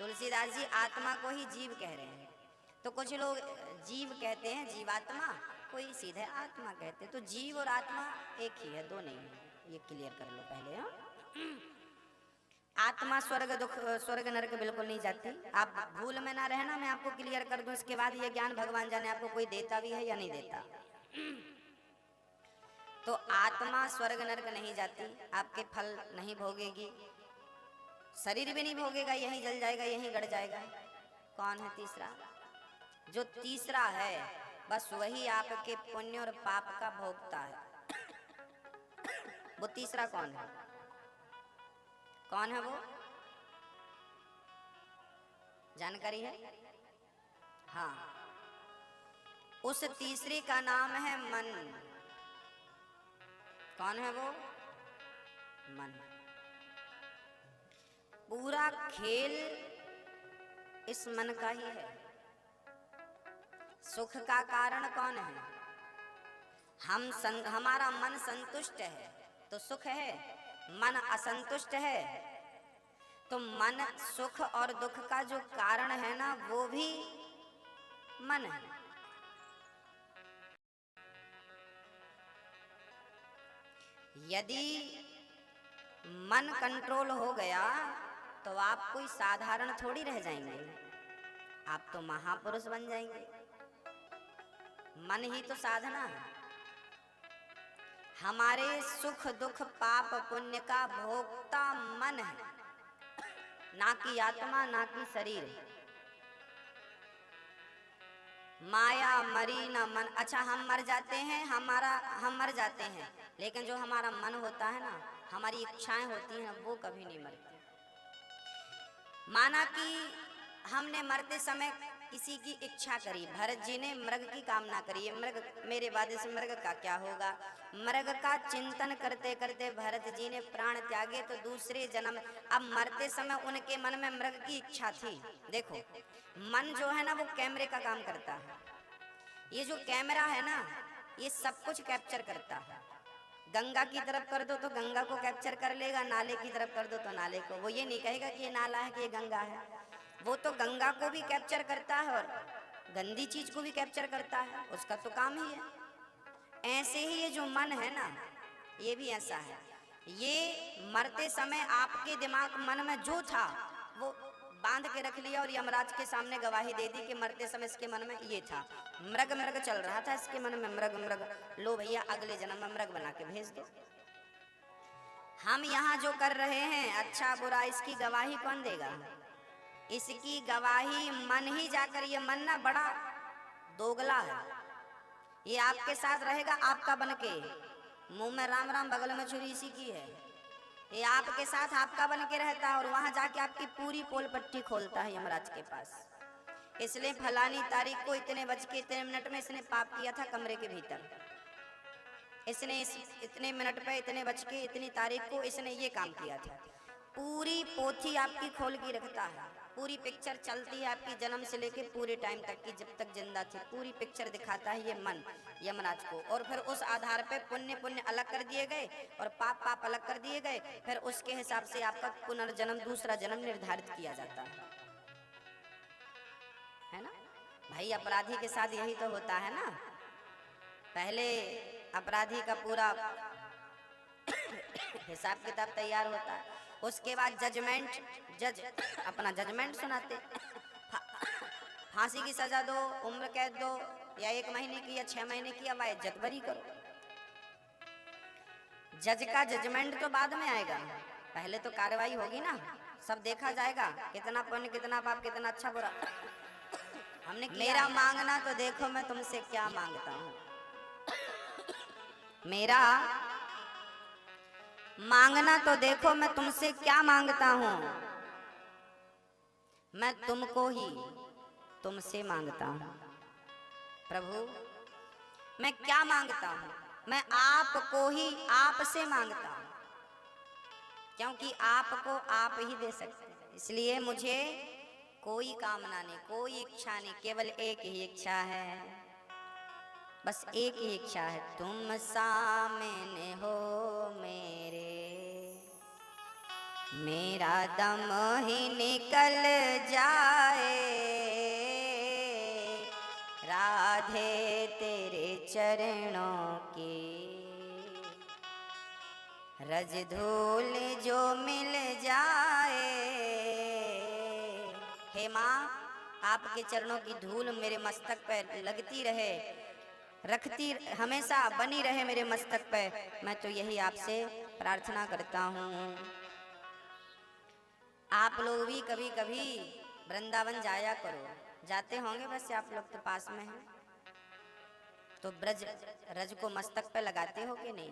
तुलसीदास जी आत्मा को ही जीव कह रहे हैं। तो कुछ लोग जीव कहते हैं, जीवात्मा, कोई सीधे आत्मा कहते हैं। तो जीव और आत्मा एक ही है, दो नहीं है, ये क्लियर कर लो पहले। हाँ, आत्मा स्वर्ग दुख स्वर्ग नरक बिल्कुल नहीं जाती। आप भूल में ना रहना, मैं आपको क्लियर कर दूं। इसके बाद ये ज्ञान भगवान जाने आपको कोई देता भी है या नहीं देता। तो आत्मा स्वर्ग नरक नहीं जाती, आपके फल नहीं भोगेगी, शरीर भी नहीं भोगेगा, यहीं जल जाएगा, यहीं गड़ जाएगा। कौन है तीसरा? जो तीसरा है बस वही आपके पुण्य और पाप का भोगता है। वो तीसरा कौन है? कौन है वो? जानकारी है? हाँ, उस तीसरे का नाम है मन। कौन है वो? मन। पूरा खेल इस मन का ही है। सुख का कारण कौन है? हमारा मन संतुष्ट है तो सुख है, मन असंतुष्ट है तो मन सुख और दुख का जो कारण है ना, वो भी मन है। यदि मन कंट्रोल हो गया तो आप कोई साधारण थोड़ी रह जाएंगे, आप तो महापुरुष बन जाएंगे। मन ही तो साधना है। हमारे सुख दुख पाप पुण्य का भोक्ता मन है, ना कि आत्मा, ना कि शरीर। माया मरी न मन। अच्छा, हम मर जाते हैं, हम मर जाते हैं, लेकिन जो हमारा मन होता है ना, हमारी इच्छाएं होती हैं, वो कभी नहीं मरती। माना कि हमने मरते समय किसी की इच्छा करी, भरत जी ने मृग की कामना करी, ये मृग मेरे बाद इस मृग का क्या होगा। मृग का चिंतन करते करते भरत जी ने प्राण त्यागे तो दूसरे जन्म, अब मरते समय उनके मन में मृग की इच्छा थी। देखो, मन जो है ना वो कैमरे का काम करता है। ये जो कैमरा है ना, ये सब कुछ कैप्चर करता है। गंगा की तरफ कर दो तो गंगा को कैप्चर कर लेगा, नाले की तरफ कर दो तो नाले को। वो ये नहीं कहेगा कि ये नाला है कि ये गंगा है। वो तो गंगा को भी कैप्चर करता है और गंदी चीज को भी कैप्चर करता है, उसका तो काम ही है। ऐसे ही ये जो मन है ना, ये भी ऐसा है। ये मरते समय आपके दिमाग मन में जो था वो बांध के रख लिया और यमराज के सामने गवाही दे दी कि मरते समय इसके मन में ये था। मृग मृग चल रहा था इसके मन में, मृग मृग, लो भैया अगले जन्म में मृग बना के भेज दो। हम यहाँ जो कर रहे हैं अच्छा बुरा, इसकी गवाही कौन देगा? इसकी गवाही मन ही जाकर, ये मन ना बड़ा दोगला है, ये आपके साथ रहेगा आपका बन के। मुंह में राम राम बगल में छुरी इसी की है। ये आपके साथ आपका बन के रहता है और वहां जाके आपकी पूरी पोल पट्टी खोलता है यमराज के पास। इसलिए फलानी तारीख को इतने बज के इतने मिनट में इसने पाप किया था कमरे के भीतर, इसने इतने मिनट पे इतने बज के इतनी तारीख को इसने ये काम किया था। पूरी पोथी आपकी खोल के रखता है, पूरी पिक्चर चलती है आपकी जन्म से लेके पूरे टाइम तक की, जब तक जिंदा थी पूरी पिक्चर दिखाता है ये मन यमराज को। और फिर उस आधार पे पुण्य पुण्य अलग कर दिए गए और पाप पाप अलग कर दिए गए। फिर उसके हिसाब से आपका पुनर्जन्म, दूसरा जन्म निर्धारित किया जाता है ना भाई। अपराधी के साथ यही तो होता है ना। पहले अपराधी का पूरा हिसाब किताब तैयार होता है, उसके बाद जज अपना जजमेंट सुनाते, फांसी की सजा दो, उम्र कैद दो, या 1 महीने की या 6 महीने की, या इज्जत बरी करो। जज का जजमेंट तो बाद में आएगा, पहले तो कार्रवाई होगी ना, सब देखा जाएगा कितना पुण्य कितना पाप कितना अच्छा बुरा हमने किया। मेरा मांगना तो देखो मैं तुमसे क्या मांगता हूँ, मेरा मांगना तो देखो मैं तुमसे क्या मांगता हूँ। मैं तुमको ही तुमसे मांगता हूँ। प्रभु मैं क्या मांगता हूँ? मैं आपको ही आपसे मांगता हूँ, क्योंकि आपको आप ही दे सकते हैं। इसलिए मुझे कोई कामना नहीं, कोई इच्छा नहीं, केवल एक ही इच्छा है, बस एक ही इच्छा है, तुम सामने हो मेरे, मेरा दम ही निकल जाए राधे तेरे चरणों की रज धूल जो मिल जाए। हे माँ, आपके चरणों की धूल मेरे मस्तक पर लगती रहे, रखती हमेशा बनी रहे मेरे मस्तक पर, मैं तो यही आपसे प्रार्थना करता हूँ। आप लोग भी कभी कभी वृंदावन जाया करो, जाते होंगे वैसे आप लोग तो पास में हैं, तो ब्रज रज को मस्तक पे लगाते हो कि नहीं?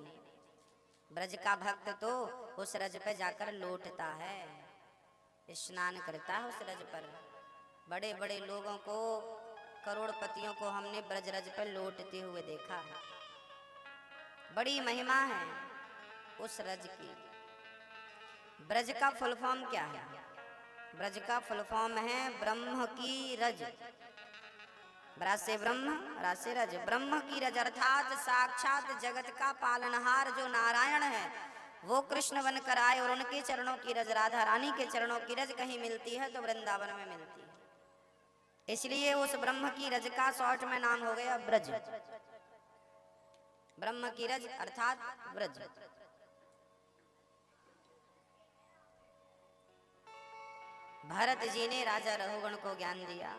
ब्रज का भक्त तो उस रज पे जाकर लौटता है, स्नान करता है उस रज पर। बड़े बड़े लोगों को, करोड़पतियों को हमने ब्रज रज पर लौटते हुए देखा है। बड़ी महिमा है उस रज की। ब्रज का फुल फॉर्म क्या है? ब्रज का फुल फॉर्म है ब्रह्म की रज। ब्रज से ब्रह्म, रज से रज। ब्रह्म की रज अर्थात साक्षात जगत का पालनहार जो नारायण है, वो कृष्ण बनकर आए और उनके चरणों की रज, राधा रानी के चरणों की रज कहीं मिलती है तो वृंदावन में मिलती है। इसलिए उस ब्रह्म की रज का शॉर्ट में नाम हो गया ब्रज। ब्रह्म की रज अर्थात ब्रज। भरत जी ने राजा रघुगण को ज्ञान दिया,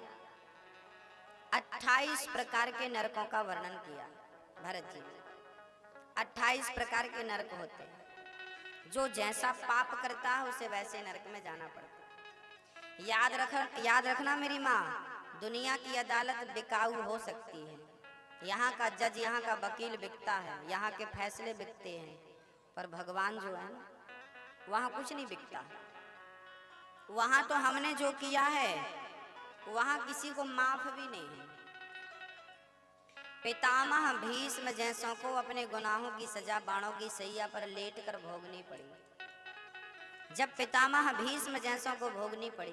28 प्रकार के नरकों का वर्णन किया भरत जी ने। 28 प्रकार के नरक होते हैं, जो जैसा पाप करता है उसे वैसे नरक में जाना पड़ता है। याद रखना मेरी माँ, दुनिया की अदालत बिकाऊ हो सकती है, यहाँ का जज, यहाँ का वकील बिकता है, यहाँ के फैसले बिकते हैं, पर भगवान जो है ना, वहाँ कुछ नहीं बिकता। वहाँ तो हमने जो किया है वहाँ किसी को माफ भी नहीं है। पितामह भीष्म जैसों को अपने गुनाहों की सजा बाणों की सैया पर लेट कर भोगनी पड़ी। जब पितामह भीष्म जैसों को भोगनी पड़ी,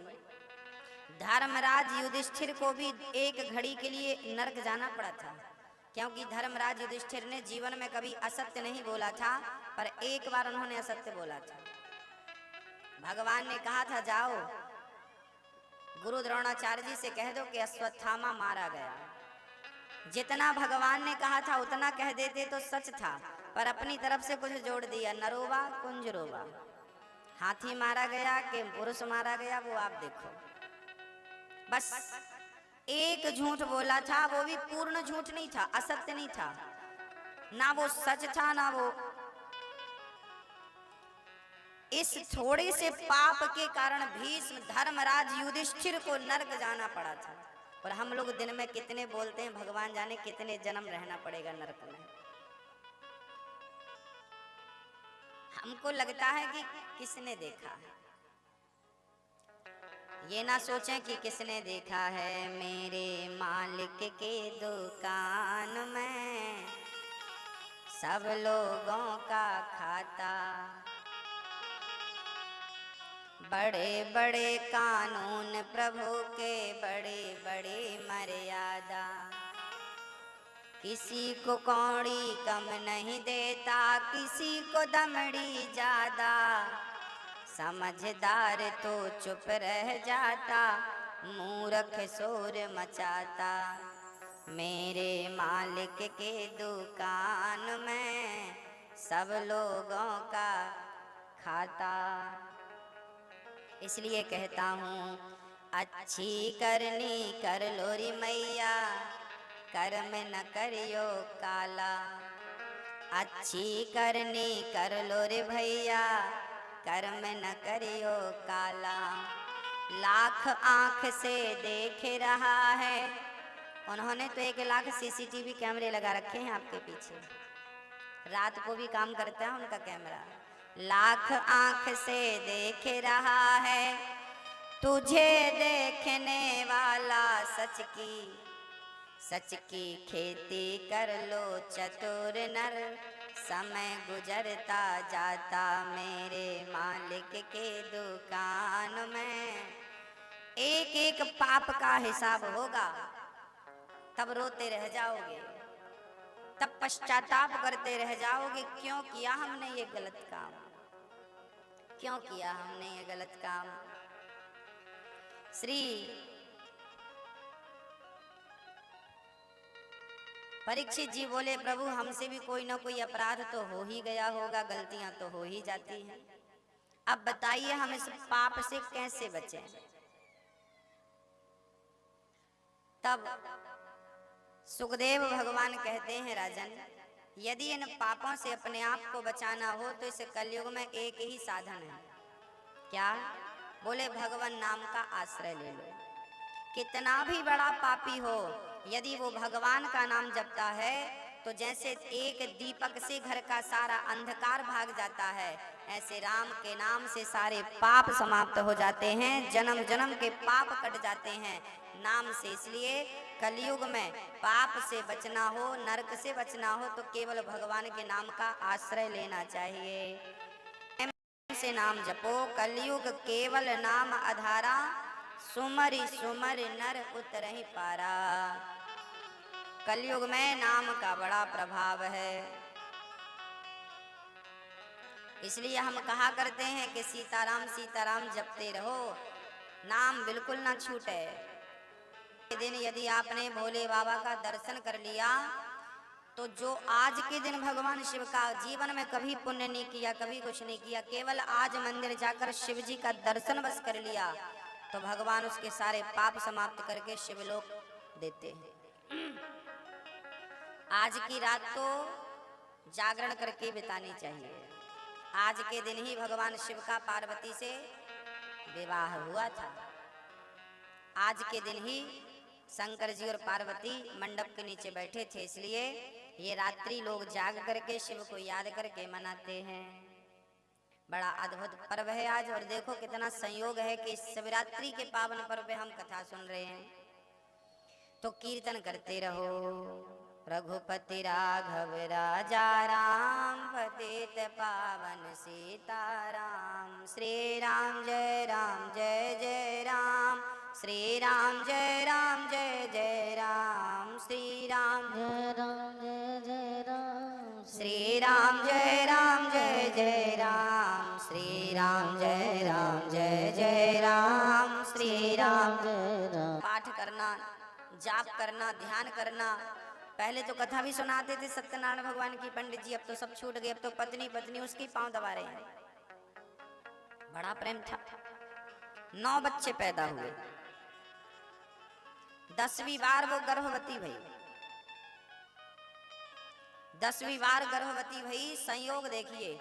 धर्मराज युधिष्ठिर को भी एक घड़ी के लिए नरक जाना पड़ा था, क्योंकि धर्मराज युधिष्ठिर ने जीवन में कभी असत्य नहीं बोला था, पर एक बार उन्होंने असत्य बोला था। भगवान ने कहा था, जाओ गुरु द्रोणाचार्य जी से कह दो कि अश्वत्थामा मारा गया। जितना भगवान ने कहा था उतना कह देते तो सच था, पर अपनी तरफ से कुछ जोड़ दिया। नरोवा कुंजरोवा, हाथी मारा गया कि पुरुष मारा गया वो आप देखो। बस एक झूठ बोला था, वो भी पूर्ण झूठ नहीं था, असत्य नहीं था, ना वो सच था ना वो। इस थोड़े से पाप के कारण भीष्म धर्मराज युधिष्ठिर को नरक जाना पड़ा था। और हम लोग दिन में कितने बोलते हैं, भगवान जाने कितने जन्म रहना पड़ेगा नरक में। हमको लगता है कि किसने देखा है, ये ना सोचें कि किसने देखा है। मेरे मालिक के दुकान में सब लोगों का खाता, बड़े बड़े कानून प्रभु के, बड़े बड़े मर्यादा, किसी को कौड़ी कम नहीं देता, किसी को दमड़ी ज्यादा, समझदार तो चुप रह जाता, मूर्ख शोर मचाता। मेरे मालिक के दुकान में सब लोगों का खाता। इसलिए कहता हूँ, अच्छी करनी कर लो री मैया, कर्म न करियो काला। अच्छी करनी कर लो रे भैया, कर्म न करियो काला। लाख आंख से देख रहा है, उन्होंने तो 1 लाख CCTV कैमरे लगा रखे हैं आपके पीछे, रात को भी काम करता है उनका कैमरा। लाख आंख से देख रहा है, तुझे देखने वाला सच की खेती कर लो चतुर नर, समय गुजरता जाता मेरे मालिक के दुकान में। एक एक पाप का हिसाब होगा, तब रोते रह जाओगे, तब पश्चाताप करते रह जाओगे, क्यों किया हमने ये गलत काम। क्यों किया हमने ये गलत काम। श्री परीक्षित जी बोले, प्रभु हमसे भी कोई ना कोई अपराध तो हो ही गया होगा, गलतियां तो हो ही जाती हैं। अब बताइए हम इस पाप से कैसे बचें। तब सुखदेव भगवान कहते हैं, राजन यदि इन पापों से अपने आप को बचाना हो तो इस कलयुग में एक ही साधन है। क्या? बोले भगवान नाम का आश्रय ले लो। कितना भी बड़ा पापी हो, यदि वो भगवान का नाम जपता है तो जैसे एक दीपक से घर का सारा अंधकार भाग जाता है, ऐसे राम के नाम से सारे पाप समाप्त हो जाते हैं, जन्म जन्म के पाप कट जाते हैं नाम से। इसलिए कलयुग में पाप से बचना हो, नरक से बचना हो तो केवल भगवान के नाम का आश्रय लेना चाहिए। से नाम जपो, कलयुग केवल नाम आधारा, सुमरि सुमरि नर उतरहि पारा। कलयुग में नाम का बड़ा प्रभाव है। इसलिए हम कहा करते हैं कि सीताराम सीताराम जपते रहो, नाम बिल्कुल ना छूटे। दिन यदि आपने भोले बाबा का दर्शन कर लिया तो जो आज के दिन भगवान शिव का जीवन में कभी पुण्य नहीं किया, कभी कुछ नहीं किया, केवल आज मंदिर जाकर शिव जी का दर्शन बस कर लिया तो भगवान उसके सारे पाप समाप्त करके शिवलोक देते हैं। आज की रात तो जागरण करके बितानी चाहिए। आज के दिन ही भगवान शिव का पार्वती से विवाह हुआ था। आज के दिन ही शंकर जी और पार्वती मंडप के नीचे बैठे थे। इसलिए ये रात्रि लोग जाग करके शिव को याद करके मनाते हैं। बड़ा अद्भुत पर्व है आज। और देखो कितना संयोग है कि शिवरात्रि के पावन पर्व पे हम कथा सुन रहे हैं। तो कीर्तन करते रहो। रघुपति राघव राजा राम, पतित पावन सीताराम। श्री राम जय जय राम, श्री राम जय जय राम, श्री राम जय जय राम, श्री राम जय जय राम, श्री राम जय जय राम, श्री राम जय राम। पाठ करना, जाप करना, ध्यान करना। पहले तो कथा भी सुनाते थे सत्यनारायण भगवान की पंडित जी, अब तो सब छूट गए। अब तो पत्नी पत्नी उसकी पांव दबा रहे हैं। बड़ा प्रेम था। 9 बच्चे पैदा हुए। 10वीं बार वो गर्भवती भई। 10वीं बार गर्भवती भई। संयोग देखिए।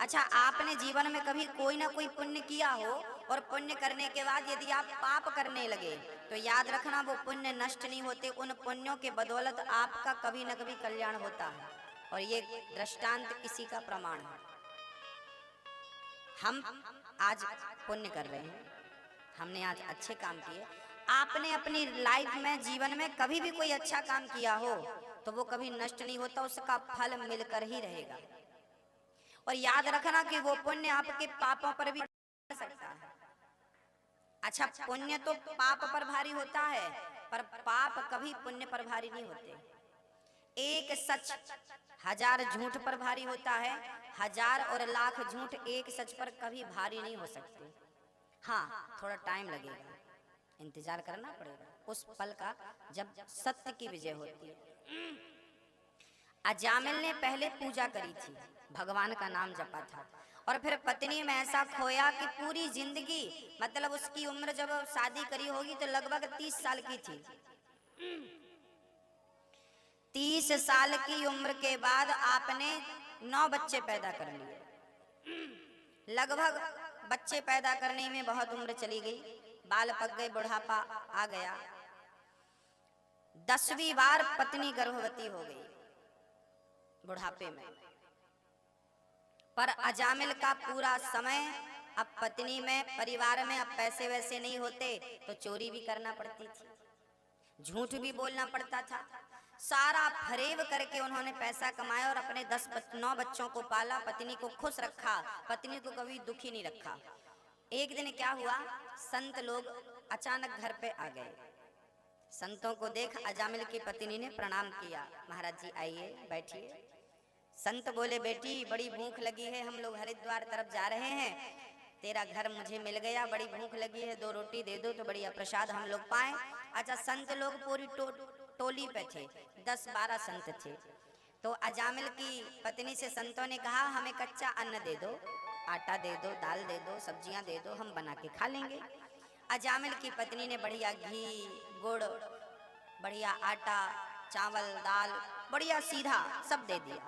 अच्छा, आपने जीवन में कभी कोई ना कोई पुण्य किया हो और पुण्य करने के बाद यदि आप पाप करने लगे तो याद रखना वो पुण्य नष्ट नहीं होते। उन पुण्यों के बदौलत आपका कभी न कभी कल्याण होता है। और ये दृष्टांत इसी का प्रमाण है। हम आज पुण्य कर रहे हैं, हमने आज अच्छे काम किए। आपने अपनी लाइफ में, जीवन में कभी भी कोई अच्छा काम किया हो तो वो कभी नष्ट नहीं होता, उसका फल मिलकर ही रहेगा। और याद रखना कि वो पुण्य आपके पापों पर भी सकता है। अच्छा, पुण्य तो पाप पर भारी होता है, पर पाप कभी पुण्य पर भारी नहीं होते। एक सच 1000 झूठ पर भारी होता है, 1000 और लाख झूठ एक सच पर कभी भारी नहीं हो सकते। हाँ, थोड़ा टाइम लगेगा, इंतजार करना पड़ेगा उस पल का जब सत्य की विजय होती है। अजामिल ने पहले पूजा करी थी, भगवान का नाम जपा था, और फिर पत्नी में ऐसा खोया कि पूरी जिंदगी, मतलब उसकी उम्र जब शादी करी होगी तो लगभग 30 साल की थी। 30 साल की उम्र के बाद आपने 9 बच्चे पैदा कर लिए। लगभग बच्चे पैदा करने में बहुत उम्र चली गई, बाल पक गए, बुढ़ापा आ गया। 10वीं बार पत्नी गर्भवती हो गई बुढ़ापे में। पर अजामिल का पूरा समय, अब पत्नी में, परिवार में अब पैसे वैसे नहीं होते तो चोरी भी करना पड़ती थी, झूठ भी बोलना पड़ता था। सारा फरेब करके उन्होंने पैसा कमाया और अपने 9 बच्चों को पाला, पत्नी को खुश रखा, पत्नी को कभी दुखी नहीं रखा। एक दिन क्या हुआ, संत लोग अचानक घर पे आ गए। संतों को देख अजामिल की पत्नी ने प्रणाम किया, महाराज जी आइए बैठिए। संत बोले, बेटी बड़ी भूख लगी है, हम लोग हरिद्वार तरफ जा रहे हैं, तेरा घर मुझे मिल गया, बड़ी भूख लगी है, 2 रोटी दे दो तो बढ़िया प्रसाद हम लोग पाएं। अच्छा, संत लोग पूरी टोली पे थे, 10-12 संत थे। तो अजामिल की पत्नी से संतों ने कहा हमें कच्चा अन्न दे दो, आटा दे दो, दाल दे दो, सब्जियां दे दो, हम बना के खा लेंगे। अजामिल की पत्नी ने बढ़िया घी, गुड़, बढ़िया आटा, चावल, दाल, बढ़िया सीधा सब दे दिया।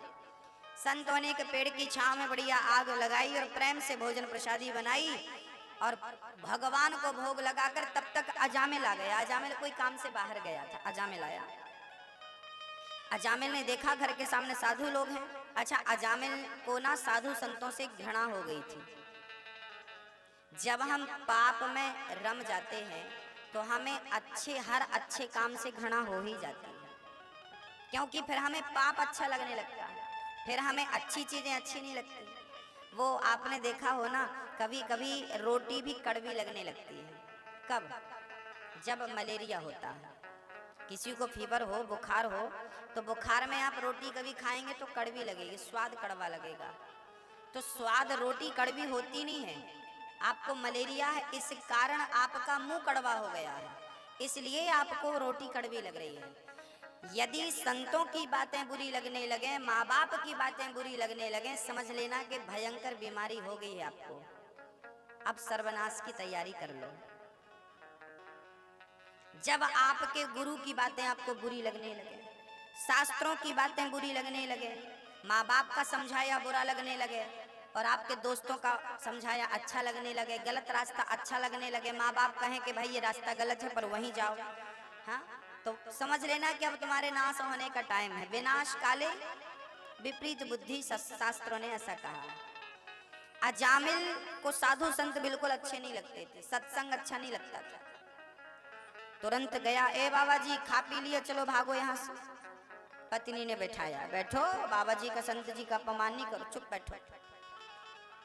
संतों ने एक पेड़ की छांव में बढ़िया आग लगाई और प्रेम से भोजन प्रसादी बनाई और भगवान को भोग लगाकर तब तक अजामिल आ गया। अजामिल कोई काम से बाहर गया था, अजामिल आया। अजामिल ने देखा घर के सामने साधु लोग हैं। अच्छा, अजामिल को ना साधु संतों से घृणा हो गई थी। जब हम पाप में रम जाते हैं तो हमें हर अच्छे काम से घृणा हो ही जाती है, क्योंकि फिर हमें पाप अच्छा लगने लगता है, फिर हमें अच्छी चीजें अच्छी नहीं लगती। वो आपने देखा हो ना, कभी कभी रोटी भी कड़वी लगने लगती है। कब? जब मलेरिया होता है, किसी को फीवर हो, बुखार हो, तो बुखार में आप रोटी कभी खाएंगे तो कड़वी लगेगी, स्वाद कड़वा लगेगा। तो स्वाद रोटी कड़वी होती नहीं है। आपको मलेरिया है, इस कारण आपका मुंह कड़वा हो गया है, इसलिए आपको रोटी कड़वी लग रही है। यदि संतों की बातें बुरी लगने लगे, माँ बाप की बातें बुरी लगने लगे, समझ लेना कि भयंकर बीमारी हो गई है आपको। अब सर्वनाश की तैयारी कर लो। जब आपके गुरु की बातें आपको बुरी लगने लगे, शास्त्रों की बातें बुरी लगने लगे, माँ बाप का समझाया बुरा लगने लगे और आपके दोस्तों का समझाया अच्छा लगने लगे, गलत रास्ता अच्छा लगने लगे, माँ बाप कहें कि भाई ये रास्ता गलत है पर वहीं जाओ, हाँ, तो समझ लेना कि अब तुम्हारे नाश होने का टाइम है। विनाश काले विपरीत बुद्धि, शास्त्रों ने ऐसा कहा। अजामिल को साधु संत बिल्कुल अच्छे नहीं लगते थे, सत्संग अच्छा नहीं लगता था। तुरंत गया, ए बाबा जी खा पी लिए, चलो भागो यहाँ से। पत्नी ने बैठाया, बैठो, बाबा जी का, संत जी का अपमान नहीं करो, चुप बैठो।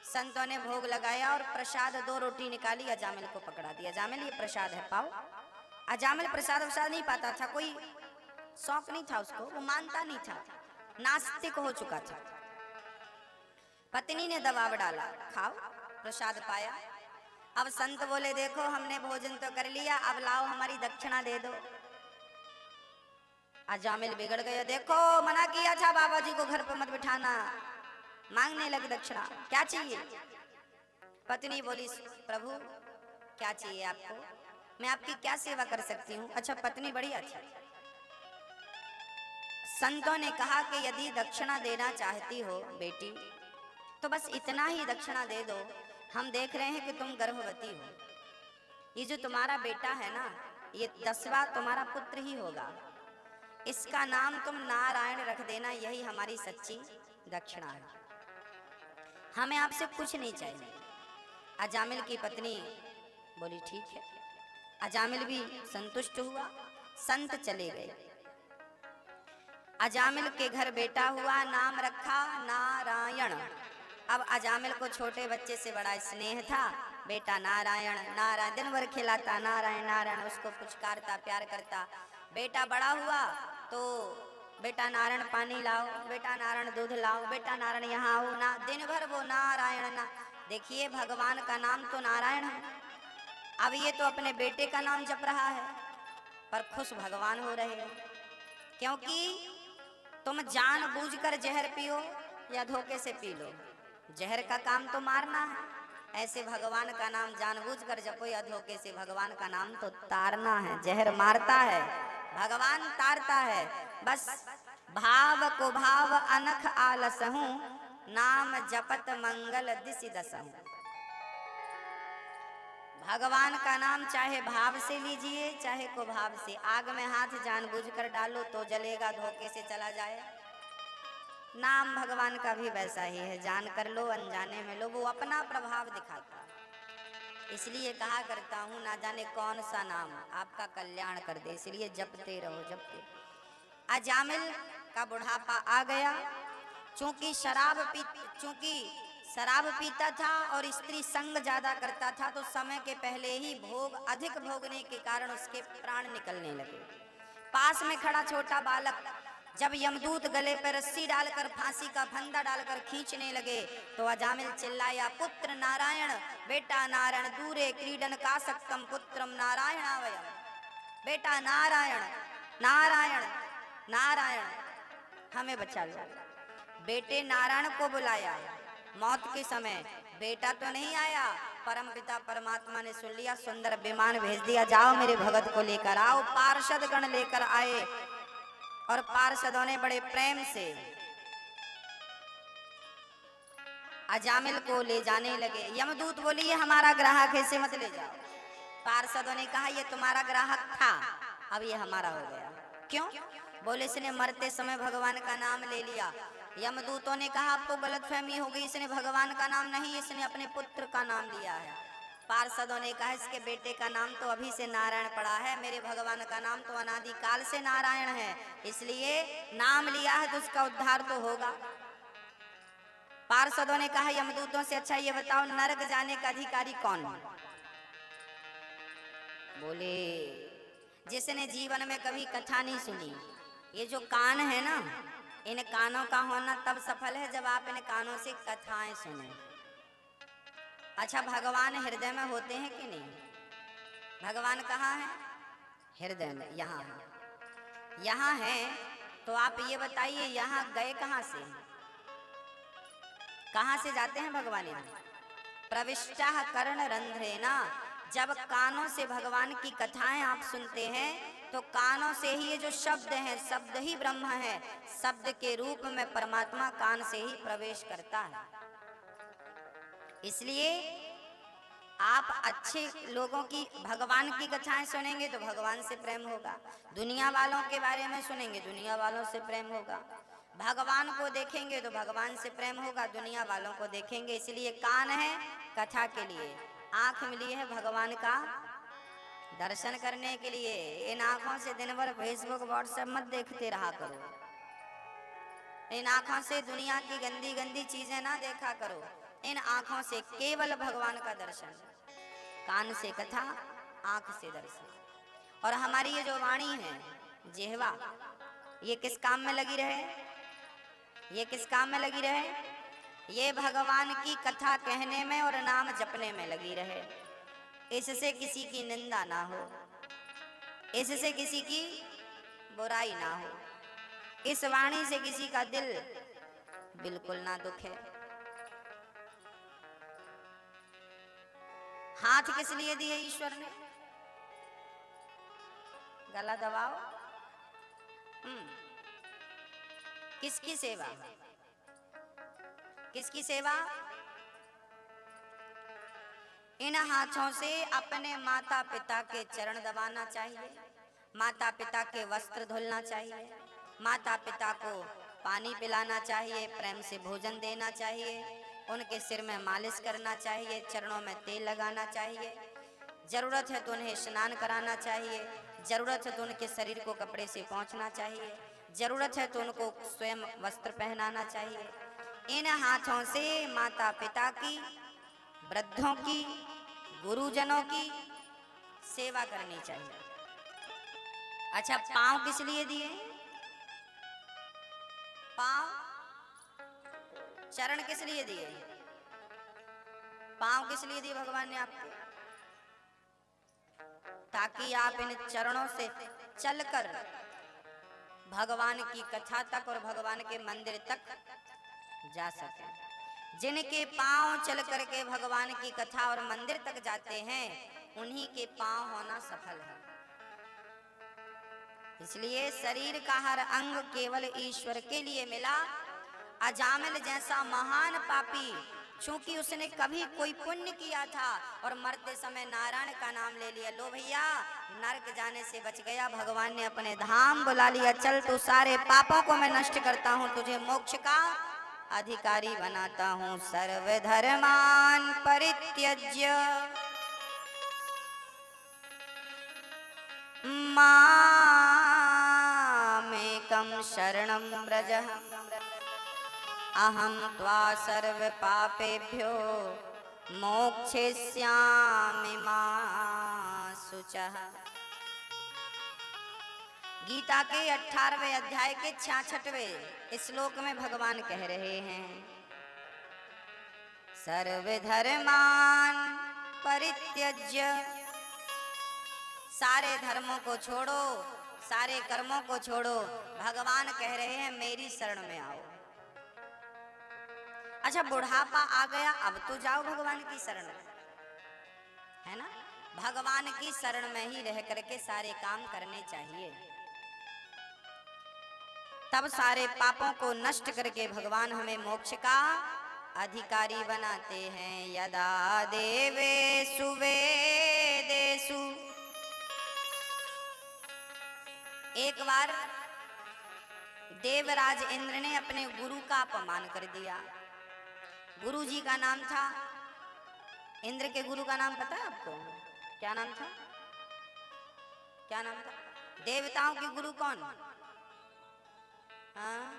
संतों ने भोग लगाया और प्रसाद 2 रोटी निकाली, अजामिल को पकड़ा दिया, अजामिल ये प्रसाद है, पाओ। अजामिल प्रसाद नहीं पाता था, कोई शौक नहीं था उसको, वो मानता नहीं था, नास्तिक हो चुका था। पत्नी ने दबाव डाला, खाओ, प्रसाद पाया। अब संत बोले देखो हमने भोजन तो कर लिया, अब लाओ हमारी दक्षिणा दे दो। अजामिल बिगड़ गया, देखो मना किया था बाबा जी को घर पर मत बिठाना, मांगने लगे दक्षिणा, क्या चाहिए? पत्नी बोली प्रभु क्या चाहिए आपको, मैं आपकी क्या सेवा कर सकती हूँ? अच्छा, पत्नी बड़ी अच्छी। संतों ने कहा कि यदि दक्षिणा देना चाहती हो बेटी तो बस इतना ही दक्षिणा दे दो, हम देख रहे हैं कि तुम गर्भवती हो, ये जो तुम्हारा बेटा है ना, ये 10वां तुम्हारा पुत्र ही होगा, इसका नाम तुम नारायण रख देना, यही हमारी सच्ची दक्षिणा है, हमें आपसे कुछ नहीं चाहिए। अजामिल की पत्नी बोली ठीक है। अजामिल भी संतुष्ट हुआ, संत चले गए। अजामिल के घर बेटा हुआ, नाम रखा नारायण। अब अजामिल को छोटे बच्चे से बड़ा स्नेह था, बेटा नारायण नारायण, दिन भर खिलाता नारायण नारायण, उसको पुचकारता, प्यार करता। बेटा बड़ा हुआ तो बेटा नारायण पानी लाओ, बेटा नारायण दूध लाओ, बेटा नारायण यहाँ आओ ना, दिन भर वो नारायण ना। देखिए भगवान का नाम तो नारायण है, अब ये तो अपने बेटे का नाम जप रहा है, पर खुश भगवान हो रहे हैं, क्योंकि तुम जानबूझकर जहर पियो या धोखे से पी लो, जहर का काम तो मारना है, ऐसे भगवान का नाम जानबूझकर जपो या धोखे से, भगवान का नाम तो तारना है। जहर मारता है, भगवान तारता है। बस भाव को भाव अनख आलसहूं, नाम जपत मंगल दिसि दसहूं। भगवान का नाम चाहे भाव से लीजिए चाहे को भाव से, आग में हाथ जानबूझकर डालो तो जलेगा, धोखे से चला जाए। नाम भगवान का भी वैसा ही है, जान कर लो अनजाने में लो, वो अपना प्रभाव दिखाता। इसलिए कहा करता हूँ ना जाने कौन सा नाम आपका कल्याण कर दे, इसलिए जपते रहो जपते। अजामिल का बुढ़ापा आ गया, चूंकि शराब पीता था और स्त्री संग ज्यादा करता था, तो समय के पहले ही भोग अधिक भोगने के कारण उसके प्राण निकलने लगे। पास में खड़ा छोटा बालक जब यमदूत गले पर रस्सी डालकर फांसी का फंदा डालकर खींचने लगे तो अजामिल चिल्लाया, पुत्र नारायण, बेटा नारायण, दूरे क्रीडन का सक्तम पुत्रम नारायणावयम। बेटा नारायण, नारायण, नारायण, हमें बचा लो। बेटे नारायण को बुलाया मौत के समय, बेटा तो नहीं आया। परम पिता परमात्मा ने सुन लिया, सुंदर विमान भेज दिया, जाओ मेरे भगत को लेकर आओ। पार्षद गण लेकर आए और पार्षदों ने बड़े प्रेम से अजामिल को ले जाने लगे। यमदूत बोली, ये हमारा ग्राहक है, इसे मत ले जाओ। पार्षदों ने कहा, ये तुम्हारा ग्राहक था, अब ये हमारा हो गया। क्यों? बोले, इसने मरते समय भगवान का नाम ले लिया। यमदूतों ने कहा, आपको गलतफहमी हो गई, इसने भगवान का नाम नहीं, इसने अपने पुत्र का नाम लिया है। पार्षदों ने कहा, इसके बेटे का नाम तो अभी से नारायण पड़ा है, मेरे भगवान का नाम तो अनादि काल से नारायण है, इसलिए नाम लिया है तो उसका उद्धार तो होगा। पार्षदों ने कहा, यमदूतों से अच्छा ये बताओ, नरक जाने का अधिकारी कौन? बोले, जिसने जीवन में कभी कथा नहीं सुनी। ये जो कान है ना, इन कानों का होना तब सफल है जब आप इन कानों से कथाएं सुने। अच्छा, भगवान हृदय में होते हैं कि नहीं? भगवान कहाँ है? हृदय में, यहाँ है। यहाँ है तो आप ये बताइए, यहाँ गए कहाँ से? कहाँ से जाते हैं भगवान? यहाँ प्रविष्टा कर्ण रंध्रेना। जब कानों से भगवान की कथाएं आप सुनते हैं तो कानों से ही ये जो शब्द हैं, शब्द ही ब्रह्म है, शब्द के रूप में परमात्मा कान से ही प्रवेश करता है। इसलिए आप अच्छे लोगों की, भगवान की कथाएं सुनेंगे तो भगवान से प्रेम होगा। दुनिया वालों के बारे में सुनेंगे, दुनिया वालों से प्रेम होगा। भगवान को देखेंगे तो भगवान से प्रेम होगा, दुनिया वालों को देखेंगे। इसलिए कान है कथा के लिए, आंख मिली है भगवान का दर्शन करने के लिए। इन आंखों से दिन भर फेसबुक व्हाट्सएप मत देखते रहा करो। इन आंखों से दुनिया की गंदी गंदी चीजें ना देखा करो। इन आंखों से केवल भगवान का दर्शन, कान से कथा, आंख से दर्शन। और हमारी ये जो वाणी है, जिह्वा, ये किस काम में लगी रहे? ये किस काम में लगी रहे? ये भगवान की कथा कहने में और नाम जपने में लगी रहे। इससे किसी की निंदा ना हो, इससे किसी की बुराई ना हो, इस वाणी से किसी का दिल बिल्कुल ना दुखे। हाथ किस लिए दिए ईश्वर ने? गला दबाओ। किसकी सेवा? किसकी सेवा? इन हाथों से अपने माता पिता के चरण दबाना चाहिए, माता पिता के वस्त्र धुलना चाहिए, माता पिता को पानी पिलाना चाहिए, प्रेम से भोजन देना चाहिए, उनके सिर में मालिश करना चाहिए, चरणों में तेल लगाना चाहिए, जरूरत है तो उन्हें स्नान कराना चाहिए, जरूरत है तो उनके शरीर को कपड़े से पोंछना चाहिए, जरूरत है तो उनको स्वयं वस्त्र पहनाना चाहिए। इन हाथों से माता पिता की, वृद्धों की, गुरुजनों की सेवा करनी चाहिए। अच्छा, पांव किस लिए दिए? पांव, चरण किस लिए दिए? पांव किस लिए दिए भगवान ने आपको? ताकि आप इन चरणों से चलकर भगवान की कथा तक और भगवान के मंदिर तक जा सके। जिनके पांव चल करके भगवान की कथा और मंदिर तक जाते हैं, उन्हीं के पांव होना सफल है। इसलिए शरीर का हर अंग केवल ईश्वर के लिए मिला। अजामिल जैसा महान पापी, चूंकि उसने कभी कोई पुण्य किया था और मरते समय नारायण का नाम ले लिया, लो भैया नरक जाने से बच गया, भगवान ने अपने धाम बुला लिया। चल तू सारे पापों को मैं नष्ट करता हूँ, तुझे मोक्ष का अधिकारी बनाता हूँ। सर्वधर्मान परित्यज्य मामेकं शरणं व्रज, अहं त्वा सर्व पापेभ्यो मोक्षयिष्यामि मा शुचः। गीता के 18वें अध्याय के 66वें श्लोक में भगवान कह रहे हैं, सर्वधर्मान परित्यज्य, सारे धर्मों को छोड़ो, सारे कर्मों को छोड़ो। भगवान कह रहे हैं मेरी शरण में आओ। अच्छा, बुढ़ापा आ गया, अब तो जाओ भगवान की शरण में, है ना। भगवान की शरण में ही रह करके सारे काम करने चाहिए, तब सारे पापों को नष्ट करके भगवान हमें मोक्ष का अधिकारी बनाते हैं। यदा देवेषु वेदेषु, एक बार देवराज इंद्र ने अपने गुरु का अपमान कर दिया। गुरु जी का नाम था, इंद्र के गुरु का नाम पता है आपको? क्या नाम था? क्या नाम था? देवताओं के गुरु कौन? हाँ,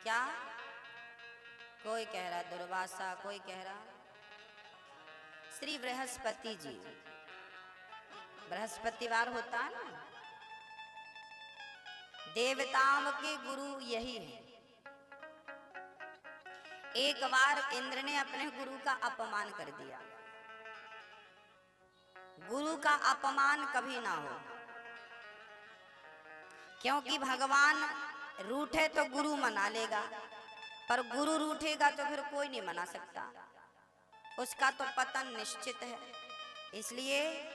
क्या? कोई कह रहा दुर्वासा, कोई कह रहा श्री बृहस्पति जी। बृहस्पतिवार होता है ना, देवताओं के गुरु यही है। एक बार इंद्र ने अपने गुरु का अपमान कर दिया। गुरु का अपमान कभी ना हो, क्योंकि भगवान रूठे तो गुरु मना लेगा, पर गुरु रूठेगा तो फिर कोई नहीं मना सकता, उसका तो पतन निश्चित है। इसलिए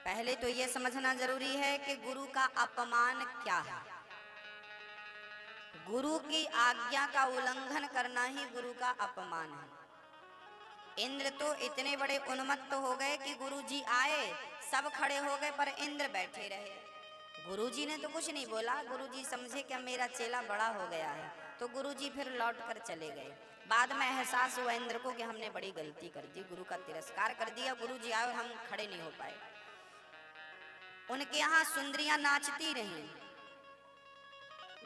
पहले तो यह समझना जरूरी है कि गुरु का अपमान क्या है। गुरु की आज्ञा का उल्लंघन करना ही गुरु का अपमान है। इंद्र तो इतने बड़े उन्मत्त हो गए कि गुरु जी आए, सब खड़े हो गए, पर इंद्र बैठे रहे। गुरु जी ने तो कुछ नहीं बोला। गुरु जी समझे कि मेरा चेला बड़ा हो गया है, तो गुरु जी फिर लौट कर चले गए। बाद में एहसास हुआ इंद्र को कि हमने बड़ी गलती कर दी, गुरु का तिरस्कार कर दिया। गुरु जी आए और हम खड़े नहीं हो पाए। उनके यहाँ सुंदरियां नाचती रहीं।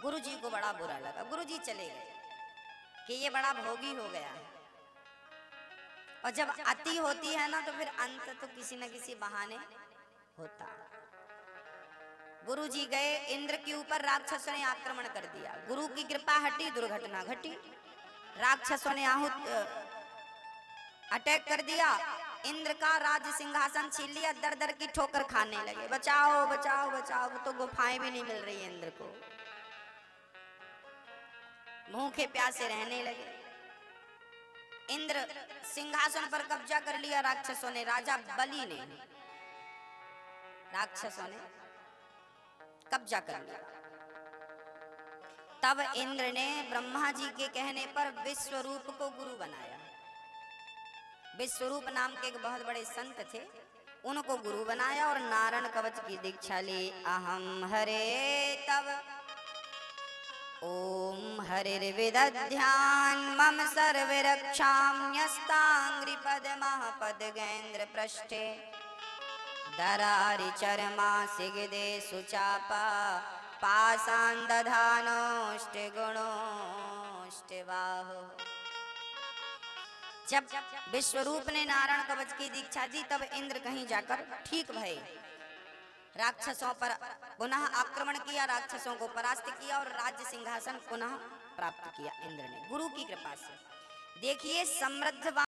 गुरु जी को बड़ा बुरा लगा, गुरु जी चले गए कि ये बड़ा भोगी हो गया है। और जब अति होती है ना, तो फिर अंत तो किसी न किसी बहाने होता। गुरु जी गए, इंद्र के ऊपर राक्षसों ने आक्रमण कर दिया। गुरु की कृपा हटी, दुर्घटना घटी। राक्षसों ने अटैक कर दिया, इंद्र का राज सिंहासन छीन लिया, दर दर की ठोकर खाने लगे। बचाओ बचाओ बचाओ, तो गुफाएं भी नहीं मिल रही है इंद्र को, भूखे प्यासे रहने लगे। इंद्र सिंहासन पर कब्जा कर लिया राक्षसों ने, राजा बलि ने, राक्षसों ने कब्जा कर लिया। तब इंद्र ने ब्रह्मा जी के कहने पर विश्वरूप को गुरु बनाया। विश्वरूप नाम के एक बहुत बड़े संत थे, उनको गुरु बनाया और नारायण कवच की दीक्षा ली। अहम हरे तब ओम हरिर्विदध्यान मम सर्वरक्षाम्यस्तांग्रि पद्मः पद्गेन्द्र पृष्ठे दरारि चरमा सिगदे सुचापा पाषाण दधानोष्ट गुणोष्ट बाहो। जब विश्वरूप ने नारायण कवच की दीक्षा दी, तब इंद्र कहीं जाकर ठीक भये, राक्षसों पर पुनः आक्रमण किया, राक्षसों को परास्त किया और राज्य सिंहासन पुनः प्राप्त किया इंद्र ने, गुरु की कृपा से। देखिए समृद्ध